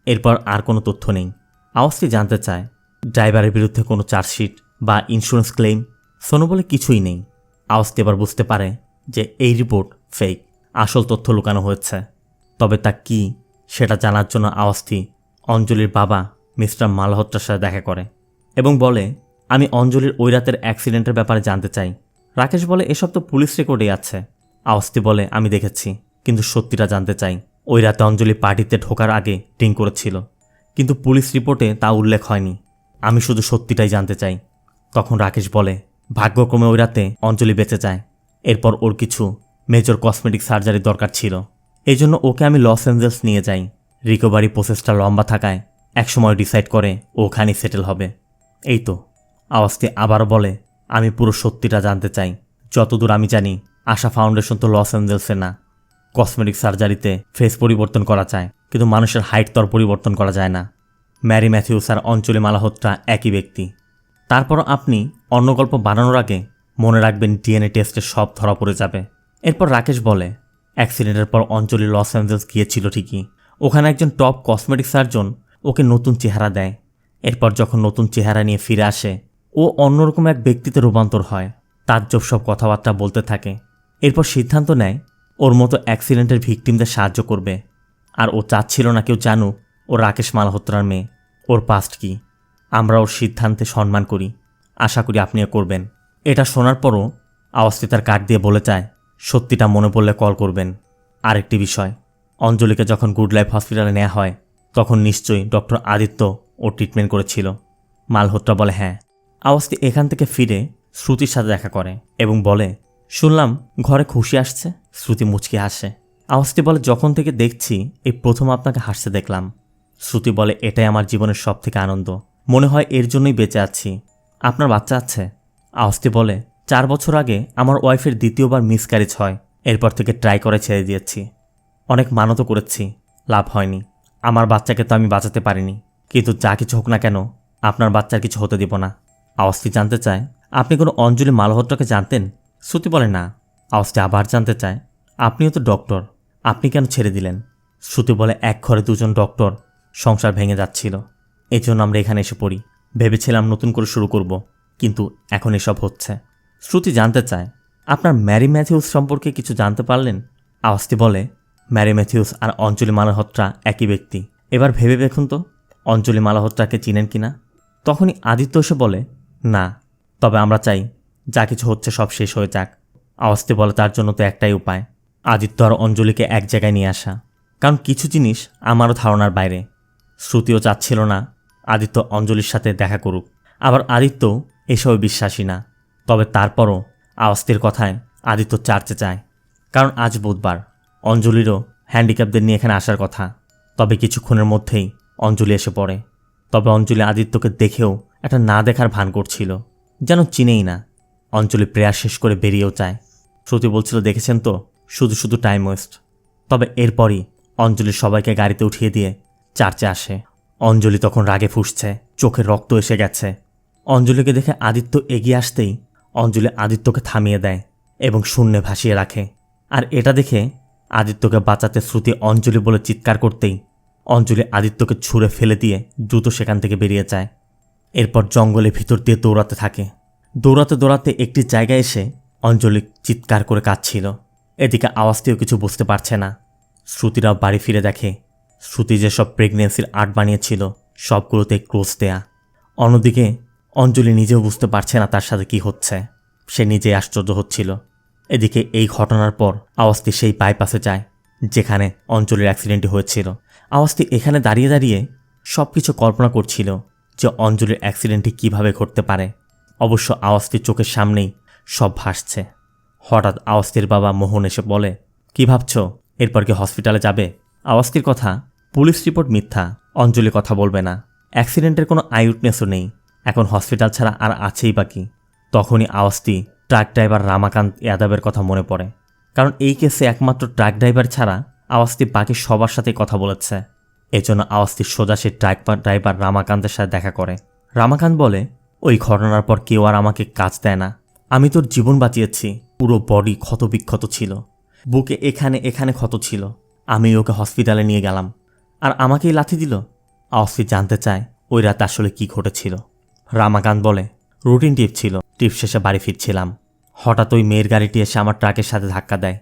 [SPEAKER 1] এরপর আর কোনো তথ্য নেই। আওয়াস্তি জানতে চায় ড্রাইভারের বিরুদ্ধে কোনো চার্জশিট বা ইন্স্যুরেন্স ক্লেম। সোনু বলে, কিছুই নেই। আওয়াস্তি এবার বুঝতে পারে যে এই রিপোর্ট ফেক, আসল তথ্য লুকানো হয়েছে। তবে তা কি সেটা জানার জন্য আওয়াস্তি অঞ্জলির বাবা মিস্টার মালহোত্রার সাথে দেখা করে এবং বলে, আমি অঞ্জলির ওই রাতের অ্যাক্সিডেন্টের ব্যাপারে জানতে চাই। রাকেশ বলে, এসব তো পুলিশ রেকর্ডেই আছে। আওয়াস্তি বলে, আমি দেখেছি, কিন্তু সত্যিটা জানতে চাই। ওই রাতে অঞ্জলি পার্টিতে ঢোকার আগে ড্রিঙ্ক করেছিল, কিন্তু পুলিশ রিপোর্টে তা উল্লেখ হয়নি। আমি শুধু সত্যিটাই জানতে চাই। তখন রাকেশ বলে, ভাগ্যক্রমে ওই রাতে অঞ্জলি বেঁচে যায়। এরপর ওর কিছু মেজর কসমেটিক সার্জারি দরকার ছিল, এই জন্য ওকে আমি লস অ্যাঞ্জেলস নিয়ে যাই। রিকভারি প্রসেসটা লম্বা থাকায় একসময় ডিসাইড করে ওখানেই সেটেল হবে। এই তো। আওয়াস্তি আবারও বলে, আমি পুরো সত্যিটা জানতে চাই। যতদূর আমি জানি আশা ফাউন্ডেশন তো লস অ্যাঞ্জেলসে না। কসমেটিক সার্জারিতে ফেস পরিবর্তন করা যায়, কিন্তু মানুষের হাইট তর পরিবর্তন করা যায় না। ম্যারি ম্যাথিউস আর অঞ্জলি মালহোত্রা একই ব্যক্তি। তারপরও আপনি অন্য গল্প বানানোর আগে মনে রাখবেন ডিএনএ টেস্টে সব ধরা পড়ে যাবে। এরপর রাকেশ বলে, অ্যাক্সিডেন্টের পর অঞ্জলি লস অ্যাঞ্জেলস গিয়েছিল ঠিকই। ওখানে একজন টপ কসমেটিক সার্জন ওকে নতুন চেহারা দেয়। এরপর যখন নতুন চেহারা নিয়ে ফিরে আসে, ও অন্যরকম এক ব্যক্তিতে রূপান্তর হয়। তাজ্জব সব কথাবার্তা বলতে থাকে। এরপর সিদ্ধান্ত নেয় ওর মতো অ্যাক্সিডেন্টের ভিকটিমদের সাহায্য করবে। আর ও চাচ্ছিল না কেউ জানুক ও রাকেশ মালহোত্রার মেয়ে। ওর পাস্ট কি, আমরা ওর সিদ্ধান্তে সম্মান করি। আশা করি আপনিও করবেন। এটা শোনার পরও আওয়াস্তি তার কার্ড দিয়ে বলে যায়, সত্যিটা মনে পড়লে কল করবেন। আরেকটি বিষয়, অঞ্জলিকে যখন গুড লাইফ হসপিটালে নেওয়া হয় তখন নিশ্চয়ই ডক্টর আদিত্য ও ট্রিটমেন্ট করেছিল। মালহোত্রা বলে, হ্যাঁ। আওয়াস্তি এখান থেকে ফিরে শ্রুতির সাথে দেখা করে এবং বলে, শুনলাম ঘরে খুশি আসছে। শ্রুতি মুচকি হাসে। আওয়াস্তি বলে, যখন থেকে দেখছি এই প্রথম আপনাকে হাসতে দেখলাম। শ্রুতি বলে, এটাই আমার জীবনের সব থেকে আনন্দ। মনে হয় এর জন্যই বেঁচে আছি। আপনার বাচ্চা আছে? আওয়াস্তি বলে, 4 বছর আগে আমার ওয়াইফের দ্বিতীয়বার মিসক্যারেজ হয়। এরপর থেকে ট্রাই করে ছেড়ে দিয়েছি। অনেক মানতও করেছি, লাভ হয়নি। আমার বাচ্চাকে তো আমি বাঁচাতে পারিনি, কিন্তু যা কিছু হোক না কেন আপনার বাচ্চার কিছু হতে দিব না। আওয়াস্তি জানতে চায়, আপনি কোনো অঞ্জলি মালহোত্রাকে জানতেন? শ্রুতি বলে, না। আওয়াস্তি আবার জানতে চায়, আপনিও তো ডক্টর, আপনি কেন ছেড়ে দিলেন? শ্রুতি বলে, এক ঘরে 2 জন ডক্টর, সংসার ভেঙে যাচ্ছিল, এই জন্য আমরা এখানে এসে পড়ি। ভেবেছিলাম নতুন করে শুরু করব, কিন্তু এখন এসব হচ্ছে। শ্রুতি জানতে চায়, আপনার ম্যারি ম্যাথিউস সম্পর্কে কিছু জানতে পারলেন? আওয়াস্তি বলে, ম্যারি ম্যাথিউস আর অঞ্জলি মালহোত্রা একই ব্যক্তি। এবার ভেবে দেখুন তো অঞ্জলি মালহোত্রাকে চিনেন কিনা। তখনই আদিত্য এসে বলে, না, তবে আমরা চাই যা কিছু হচ্ছে সব শেষ হয়ে যাক। আওয়াস্তি বলে, তার জন্য তো একটাই উপায়, আদিত্য আর অঞ্জলিকে এক জায়গায় নিয়ে আসা। কারণ কিছু জিনিস আমারও ধারণার বাইরে। শ্রুতিও চাচ্ছিল না আদিত্য অঞ্জলির সাথে দেখা করুক, আবার আদিত্য এসবে বিশ্বাসী না। তবে তারপরও আওয়াস্তির কথায় আদিত্য চার্চে যায়, কারণ আজ বুধবার, অঞ্জলিরও হ্যান্ডিক্যাপদের নিয়ে এখানে আসার কথা। তবে কিছুক্ষণের মধ্যেই অঞ্জলি এসে পড়ে। তবে অঞ্জলি আদিত্যকে দেখেও একটা না দেখার ভান করছিল, যেন চিনেই না। অঞ্জলি প্রেয়ার শেষ করে বেরিয়েও যায়। শ্রুতি বলছিল, দেখেছেন তো, শুধু শুধু টাইম ওয়েস্ট। তবে এরপরই অঞ্জলি সবাইকে গাড়িতে উঠিয়ে দিয়ে চার্চে আসে। অঞ্জলি তখন রাগে ফুঁসছে, চোখে রক্ত এসে গেছে। অঞ্জলিকে দেখে আদিত্য এগিয়ে আসতেই অঞ্জলি আদিত্যকে থামিয়ে দেয় এবং শূন্যে ভাসিয়ে রাখে। আর এটা দেখে আদিত্যকে বাঁচাতে শ্রুতি অঞ্জলি বলে চিৎকার করতেই অঞ্জলি আদিত্যকে ছুঁড়ে ফেলে দিয়ে দ্রুত সেখান থেকে বেরিয়ে যায়। এরপর জঙ্গলের ভিতর দিয়ে দৌড়াতে থাকে। দৌড়াতে দৌড়াতে একটি জায়গায় এসে অঞ্জলি চিৎকার করে কাঁদছিল। এদিকে আওয়াজটিও কিছু বুঝতে পারছে না। শ্রুতিরাও বাড়ি ফিরে দেখে শ্রুতি যেসব প্রেগনেন্সির আর্ট বানিয়েছিল সবগুলোতে ক্লোজ দেয়া। অন্যদিকে অঞ্জলি নিজেও বুঝতে পারছে না তার সাথে কি হচ্ছে, সে নিজেই আশ্চর্য হচ্ছিল। এদিকে এই ঘটনার পর আওয়াজটি সেই বাইপাসে যায় যেখানে অঞ্জলির অ্যাক্সিডেন্টটি হয়েছিল। আওয়াজটি এখানে দাঁড়িয়ে দাঁড়িয়ে সব কিছু কল্পনা করছিল যে অঞ্জলির অ্যাক্সিডেন্টটি কিভাবে ঘটতে পারে। অবশ্য আওয়াজটির চোখের সামনেই সব ভাসছে। হঠাৎ আওয়াজটির বাবা মোহন এসে বলে, কি ভাবছ, এরপর কি হসপিটালে যাবে? আওয়াজটির কথা, পুলিশ রিপোর্ট মিথ্যা, অঞ্জলি কথা বলবে না, অ্যাক্সিডেন্টের কোনো আই উইটনেসও নেই, এখন হসপিটাল ছাড়া আর আছেই বাকি। তখনই আওয়াজটি ট্রাক ড্রাইভার রামাকান্ত যাদবের কথা মনে পড়ে, কারণ এই কেসে একমাত্র ট্রাক ড্রাইভার ছাড়া আওয়াজটি বাকি সবার সাথে কথা বলেছে। এজন্য আওয়াজটি সোজা সে ট্রাক ড্রাইভার রামাকান্তের সাথে দেখা করে। রামাকান্ত বলে, ওই ঘটনার পর কেউ আর আমাকে কাজ দেয় না, আমি তোর জীবন বাঁচিয়েছি। পুরো বডি ক্ষতবিক্ষত ছিল, বুকে এখানে এখানে ক্ষত ছিল, আমি ওকে হসপিটালে নিয়ে গেলাম আর আমাকেই লাথি দিল। আওয়াজটি জানতে চায় ওই রাতে আসলে কি ঘটেছিল। রামাকান্ত বলে, রুটিন টিপ ছিল, টিপ শেষে বাড়ি ফিরছিলাম, হঠাৎ ওই মেয়ের গাড়িটি এসে আমার ট্রাকের সাথে ধাক্কা দেয়।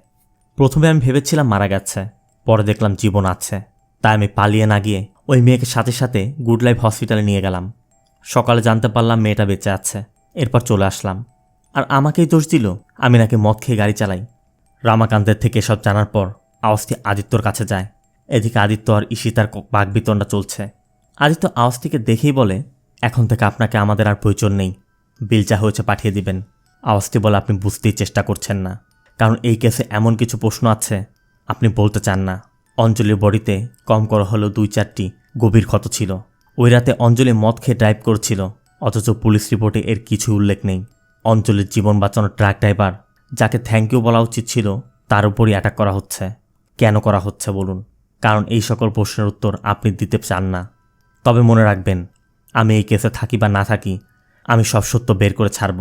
[SPEAKER 1] প্রথমে আমি ভেবেছিলাম মারা গেছে, পরে দেখলাম জীবন আছে, তাই আমি পালিয়ে না গিয়ে ওই মেয়েকে সাথে সাথে গুড লাইফ হসপিটালে নিয়ে গেলাম। সকালে জানতে পারলাম মেয়েটা বেঁচে আছে, এরপর চলে আসলাম। আর আমাকেই দোষ দিল আমি নাকি মদ খেয়ে গাড়ি চালাই। রামাকান্তের থেকে এসব জানার পর আওয়াজটি আদিত্যর কাছে যায়। এদিকে আদিত্য আর ঈশিতার বাগবিতণ্ডা চলছে। আদিত্য আওয়াজটিকে দেখেই বলে, এখন থেকে আপনাকে আমাদের আর প্রয়োজন নেই, বিল যা হয়েছে পাঠিয়ে দিবেন। আওয়াজটি বলে, আপনি বুঝতেই চেষ্টা করছেন না, কারণ এই কেসে এমন কিছু প্রশ্ন আছে আপনি বলতে চান না। অঞ্জলির বডিতে কম করে হলেও 2-4টি গভীর ক্ষত ছিল। ওই রাতে অঞ্জলি মদ খেয়ে ড্রাইভ করছিল, অথচ পুলিশ রিপোর্টে এর কিছু উল্লেখ নেই। অঞ্জলির জীবন বাঁচানো ট্রাক ড্রাইভার, যাকে থ্যাংক ইউ বলা উচিত ছিল, তার উপরই অ্যাটাক করা হচ্ছে। কেন করা হচ্ছে বলুন? কারণ এই সকল প্রশ্নের উত্তর আপনি দিতে চান না। তবে মনে রাখবেন, আমি এই কেসে থাকি বা না থাকি, আমি সব সত্য বের করে ছাড়ব,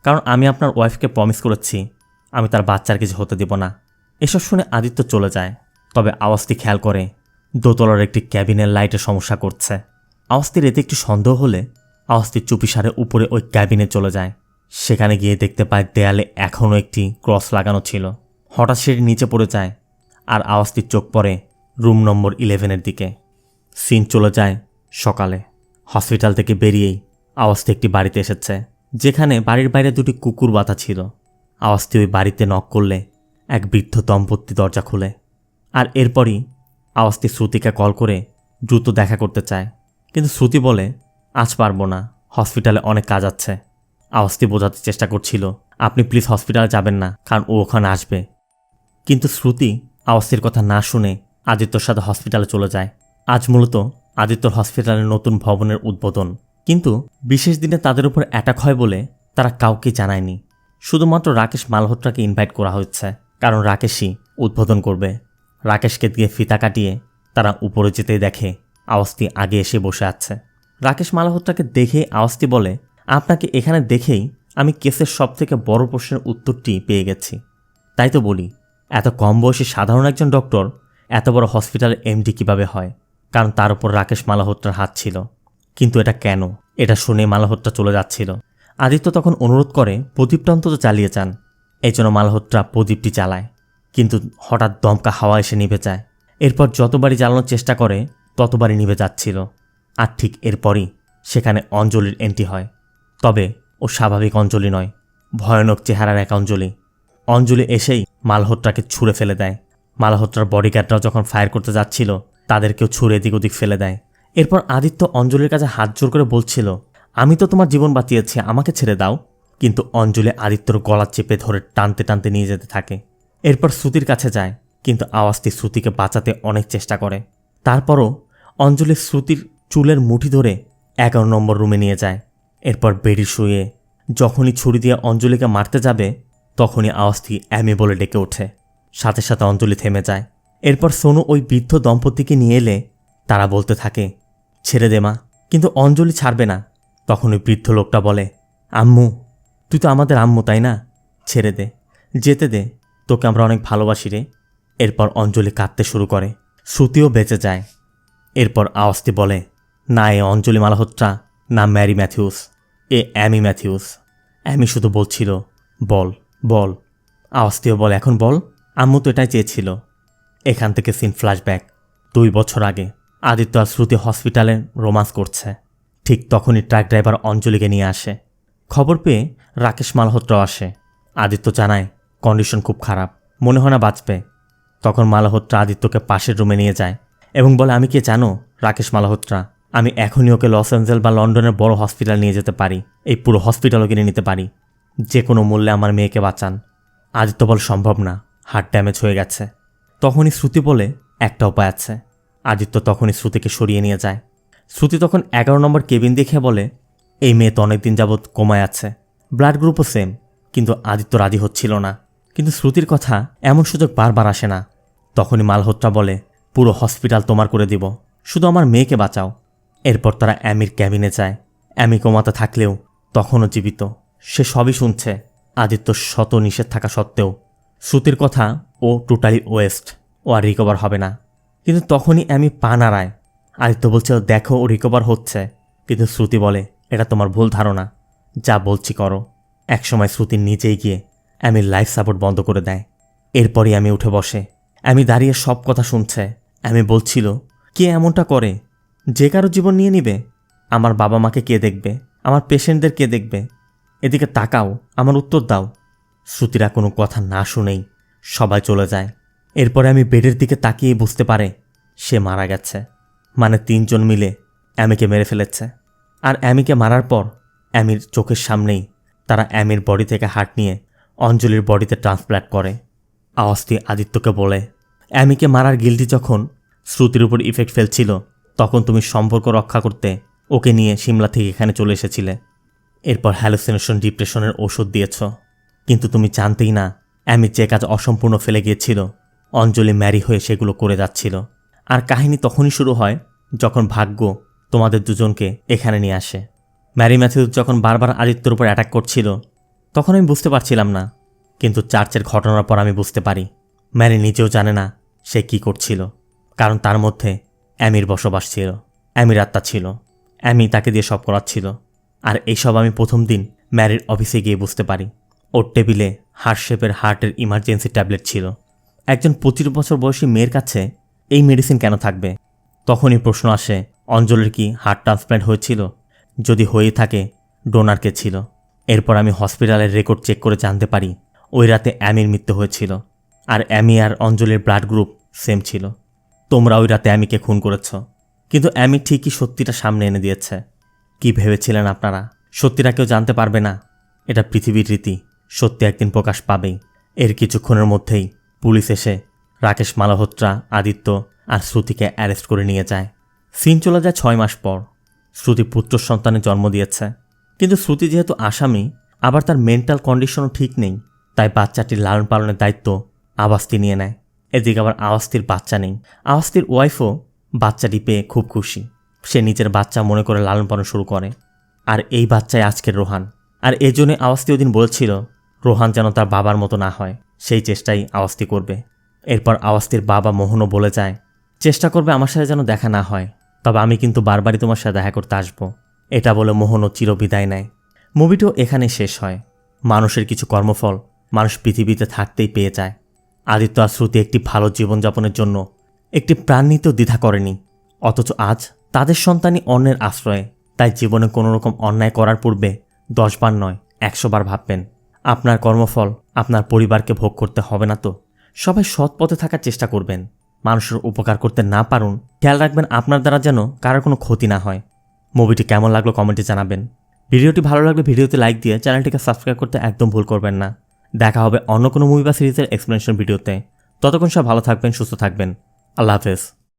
[SPEAKER 1] কারণ আমি আপনার ওয়াইফকে প্রমিস করেছি আমি তার বাচ্চার কিছু হতে দেব না। এসব শুনে আদিত্য চলে যায়। তবে আওয়াজটি খেয়াল করে দোতলার একটি ক্যাবিনের লাইটে সমস্যা করছে। আওয়াজটির এতে একটু সন্দেহ হলে আওয়াজটি চুপিসারে উপরে ওই ক্যাবিনে চলে যায়। সেখানে গিয়ে দেখতে পায় দেয়ালে এখনও একটি ক্রস লাগানো ছিল। হঠাৎ সেটি নিচে পড়ে যায় আর আওয়াজটির চোখ পড়ে রুম নম্বর 11-এর দিকে। সিন চলে যায় সকালে। হসপিটাল থেকে বেরিয়েই আওয়াজটি একটি বাড়িতে এসেছে, যেখানে বাড়ির বাইরে 2টি কুকুর বাঁধা ছিল। আওয়াজটি ওই বাড়িতে নক করলে এক বৃদ্ধ দম্পতি দরজা খুলে। আর এরপরই আওয়াজটি শ্রুতিকে কল করে দ্রুত দেখা করতে চায়, কিন্তু শ্রুতি বলে, আজ পারবো না, হসপিটালে অনেক কাজ আছে। আওয়াজটি বোঝাতে চেষ্টা করছিল, আপনি প্লিজ হসপিটালে যাবেন না, কারণ ও ওখানে আসবে। কিন্তু শ্রুতি আওয়াজটির কথা না শুনে আদিত্যর সাথে হসপিটালে চলে যায়। আজ মূলত আদিত্যর হসপিটালের নতুন ভবনের উদ্বোধন, কিন্তু বিশেষ দিনে তাদের উপর অ্যাটাক হয় বলে তারা কাউকে জানায়নি। শুধুমাত্র রাকেশ মালহোত্রাকে ইনভাইট করা হচ্ছে, কারণ রাকেশই উদ্বোধন করবে। রাকেশকে দিয়ে ফিতা কাটিয়ে তারা উপরে যেতেই দেখে আওয়াজটি আগে এসে বসে আছে। রাকেশ মালহোত্রাকে দেখেই আওয়াজটি বলে, আপনাকে এখানে দেখেই আমি কেসের সবথেকে বড় প্রশ্নের উত্তরটি পেয়ে গেছি। তাই তো বলি, এত কম বয়সী সাধারণ একজন ডক্টর এত বড় হসপিটালের এমডি কীভাবে হয়? কারণ তার উপর রাকেশ মালহোত্রার হাত ছিল। কিন্তু এটা কেন? এটা শুনে মালহোত্রা চলে যাচ্ছিল। আদিত্য তখন অনুরোধ করে প্রদীপটা অন্তত চালিয়ে যান। এই জন্য মালহোত্রা প্রদীপটি চালায়, কিন্তু হঠাৎ দমকা হাওয়া এসে নিভে যায়। এরপর যতবারই জ্বালানোর চেষ্টা করে ততবারই নিভে যাচ্ছিল। আর ঠিক এরপরই সেখানে অঞ্জলির এন্ট্রি হয়। তবে ও স্বাভাবিক অঞ্জলি নয়, ভয়ানক চেহারার এক অঞ্জলি। অঞ্জলি এসেই মালহোত্রাকে ছুঁড়ে ফেলে দেয়। মালহোত্রার বডিগার্ডরাও যখন ফায়ার করতে যাচ্ছিল তাদেরকেও ছুঁড়ে এদিক ওদিক ফেলে দেয়। এরপর আদিত্য অঞ্জলির কাছে হাত জোর করে বলছিল, আমি তো তোমার জীবন বাঁচিয়েছি, আমাকে ছেড়ে দাও। কিন্তু অঞ্জলি আদিত্যর গলা চেপে ধরে টানতে টানতে নিয়ে যেতে থাকে। এরপর শ্রুতির কাছে যায়, কিন্তু আওয়াজটি শ্রুতিকে বাঁচাতে অনেক চেষ্টা করে। তারপরও অঞ্জলি শ্রুতির চুলের মুঠি ধরে 11 নম্বর রুমে নিয়ে যায়। এরপর বেডে শুয়ে যখনই ছুরি দিয়ে অঞ্জলিকে মারতে যাবে তখনই আওয়াজটি অ্যামি বলে ডেকে ওঠে। সাথে সাথে অঞ্জলি থেমে যায়। এরপর সোনু ওই বৃদ্ধ দম্পতিকে নিয়ে এলে তারা বলতে থাকে, ছেড়ে দে মা। কিন্তু অঞ্জলি ছাড়বে না। তখন ওই বৃদ্ধ লোকটা বলে, আম্মু, তুই তো আমাদের আম্মু, তাই না? ছেড়ে দে, যেতে দে, তোকে আমরা অনেক ভালোবাসি রে। এরপর অঞ্জলি কাঁদতে শুরু করে। শ্রুতিও বেঁচে যায়। এরপর আওয়াজটি বলে, না এ অঞ্জলি মালহোত্রা, না ম্যারি ম্যাথিউস, এ অ্যামি ম্যাথিউস। অ্যামি শুধু বলছিল, বল বল। আওয়াজটিও বল, এখন বল। আম্মু তো এটাই চেয়েছিল। এখান থেকে সিন ফ্ল্যাশব্যাক। 2 বছর আগে আদিত্য আর শ্রুতি হসপিটালে রোমান্স করছে। ঠিক তখনই ট্রাক ড্রাইভার অঞ্জলিকে নিয়ে আসে। খবর পেয়ে রাকেশ মালহোত্রাও আসে। আদিত্য জানায় কন্ডিশন খুব খারাপ, মনে হয় না বাঁচবে। তখন মালহোত্রা আদিত্যকে পাশের রুমে নিয়ে যায় এবং বলে, আমি কে জানো রাকেশ মালহোত্রা, আমি এখনই ওকে লস অ্যাঞ্জেল বা লন্ডনের বড় হসপিটাল নিয়ে যেতে পারি, এই পুরো হসপিটালও কিনে নিতে পারি, যে কোনো মূল্যে আমার মেয়েকে বাঁচান। আদিত্য বল, সম্ভব না, হার্ট ড্যামেজ হয়ে গেছে। তখনই শ্রুতি বলে, একটা উপায় আছে। আদিত্য তখনই শ্রুতিকে সরিয়ে নিয়ে যায়। শ্রুতি তখন 11 নম্বর কেবিন দেখে বলে, এই মেয়ে তো অনেকদিন যাবৎ কোমায় আছে, ব্লাড গ্রুপও সেম। কিন্তু আদিত্য রাজি হচ্ছিল না। কিন্তু শ্রুতির কথা এমন সুযোগ বারবার আসে না। তখনই মালহোত্রা বলে, পুরো হসপিটাল তোমার করে দিব, শুধু আমার মেয়েকে বাঁচাও। এরপর তারা অ্যামির ক্যাবিনে যায়। অ্যামি কোমাতে থাকলেও তখনও জীবিত। সে সবই শুনছে। আদিত্য শত নিষেধ থাকা সত্ত্বেও শ্রুতির কথা ও টোটালি ওয়েস্ট, ও আর রিকভার হবে না। কিন্তু তখনই অ্যামি পা নাড়ায়। আদিত্য বলছে, দেখো ও রিকভার হচ্ছে। কিন্তু শ্রুতি বলে, এটা তোমার ভুল ধারণা, যা বলছি করো। একসময় শ্রুতি নিজেই গিয়ে অ্যামির লাইফ সাপোর্ট বন্ধ করে দেয়। এরপরই অ্যামি উঠে বসে। অ্যামি দাঁড়িয়ে সব কথা শুনছে। অ্যামি বলছিল, কে এমনটা করে, যে কারো জীবন নিয়ে নিবে? আমার বাবা মাকে কে দেখবে? আমার পেশেন্টদের কে দেখবে? এদিকে তাকাও, আমার উত্তর দাও। শ্রুতিরা কোনো কথা না শুনেই সবাই চলে যায়। এরপরে আমি বেডের দিকে তাকিয়ে বুঝতে পারে সে মারা গেছে। মানে 3 জন মিলে অ্যামিকে মেরে ফেলেছে। আর অ্যামিকে মারার পর অ্যামির চোখের সামনেই তারা অ্যামির বডি থেকে হার্ট নিয়ে অঞ্জলির বডিতে ট্রান্সপ্ল্যান্ট করে। আওয়াজটি আদিত্যকে বলে, অ্যামিকে মারার গিল্টি যখন শ্রুতির উপর ইফেক্ট ফেলছিল, তখন তুমি সম্পর্ক রক্ষা করতে ওকে নিয়ে সিমলা থেকে এখানে চলে এসেছিলে। এরপর হ্যালুসিনেশন ডিপ্রেশনের ওষুধ দিয়েছ। কিন্তু তুমি জানতেই না অ্যামি যে কাজ অসম্পূর্ণ ফেলে গিয়েছিল, অঞ্জলি ম্যারি হয়ে সেগুলো করে যাচ্ছিল। আর কাহিনী তখনই শুরু হয় যখন ভাগ্য তোমাদের দুজনকে এখানে নিয়ে আসে। ম্যারি ম্যাথিউস যখন বারবার আদিত্যর উপর অ্যাটাক করছিল, তখন আমি বুঝতে পারছিলাম না। কিন্তু চার্চের ঘটনার পর আমি বুঝতে পারি ম্যারি নিজেও জানে না সে কি করছিল। কারণ তার মধ্যে অ্যামির বসবাস ছিল, অ্যামির আত্মা ছিল। অ্যামি তাকে দিয়ে সব করাচ্ছিল। আর এইসব আমি প্রথম দিন ম্যারির অফিসে গিয়ে বুঝতে পারি। ওর টেবিলে হার্টশেপের হার্টের ইমার্জেন্সি ট্যাবলেট ছিল। একজন 25 বছর বয়সী মেয়ের কাছে এই মেডিসিন কেন থাকবে? তখনই প্রশ্ন আসে, অঞ্জলির কি হার্ট ট্রান্সপ্ল্যান্ট হয়েছিল? যদি হয়ে থাকে, ডোনার কে ছিল? এরপর আমি হসপিটালের রেকর্ড চেক করে জানতে পারি ওই রাতে অ্যামির মৃত্যু হয়েছিল। আর অ্যামি আর অঞ্জলির ব্লাড গ্রুপ সেম ছিল। তোমরা ওই রাতে অ্যামিকে খুন করেছ। কিন্তু অ্যামি ঠিকই সত্যিটা সামনে এনে দিয়েছে। কি ভেবেছিলেন আপনারা সত্যিটা কেউ জানতে পারবে না? এটা পৃথিবীর রীতি, সত্যি একদিন প্রকাশ পাবেই। এর কিছুক্ষণের মধ্যেই পুলিশ এসে রাকেশ মালহোত্রা, আদিত্য আর শ্রুতিকে অ্যারেস্ট করে নিয়ে যায়। সিন চলে যায় 6 মাস পর। শ্রুতি পুত্র সন্তানের জন্ম দিয়েছে। কিন্তু শ্রুতি যেহেতু আসামি, আবার তার মেন্টাল কন্ডিশনও ঠিক নেই, তাই বাচ্চাটির লালন পালনের দায়িত্ব আওয়াজটি নিয়ে নেয়। এদিকে আবার আওয়াজটির বাচ্চা নেই। আওয়াজটির ওয়াইফও বাচ্চাটি পেয়ে খুব খুশি। সে নিজের বাচ্চা মনে করে লালন পালন শুরু করে। আর এই বাচ্চাই আজকের রোহান। আর এই জন্যে আওয়াজটি ওদিন বলেছিল রোহান যেন তার বাবার মতো না হয়, সেই চেষ্টাই আওয়াজটি করবে। এরপর আওয়াজটির বাবা মোহনও বলে যায়, চেষ্টা করবে আমার সাথে যেন দেখা না হয়, তবে আমি কিন্তু বারবারই তোমার সাথে দেখা করতে আসবো। এটা বলে মোহনও চিরবিদায় নেয়। মুভিটিও এখানে শেষ হয়। মানুষের কিছু কর্মফল মানুষ পৃথিবীতে থাকতেই পেয়ে যায়। আদিত্য আর শ্রুতি একটি ভালো জীবনযাপনের জন্য একটি প্রাণ নিতেও দ্বিধা করেনি। অথচ আজ তাদের সন্তানই অন্যের আশ্রয়ে। তাই জীবনে কোনো রকম অন্যায় করার পূর্বে 10 বার নয় 100 বার ভাববেন। আপনার কর্মফল আপনার পরিবারকে ভোগ করতে হবে না তো। সবাই সৎ পথে থাকার চেষ্টা করবেন। মানুষের উপকার করতে না পারুন, খেয়াল রাখবেন আপনার দ্বারা যেন কারোর কোনো ক্ষতি না হয়। মুভিটি কেমন লাগলো কমেন্টে জানাবেন। ভিডিওটি ভালো লাগলে ভিডিওতে লাইক দিয়ে চ্যানেলটিকে সাবস্ক্রাইব করতে একদম ভুল করবেন না। দেখা হবে অন্য কোনো মুভি বা সিরিজের এক্সপ্লেনেশন ভিডিওতে। ততক্ষণ সব ভালো থাকবেন, সুস্থ থাকবেন। আল্লাহ হাফেজ।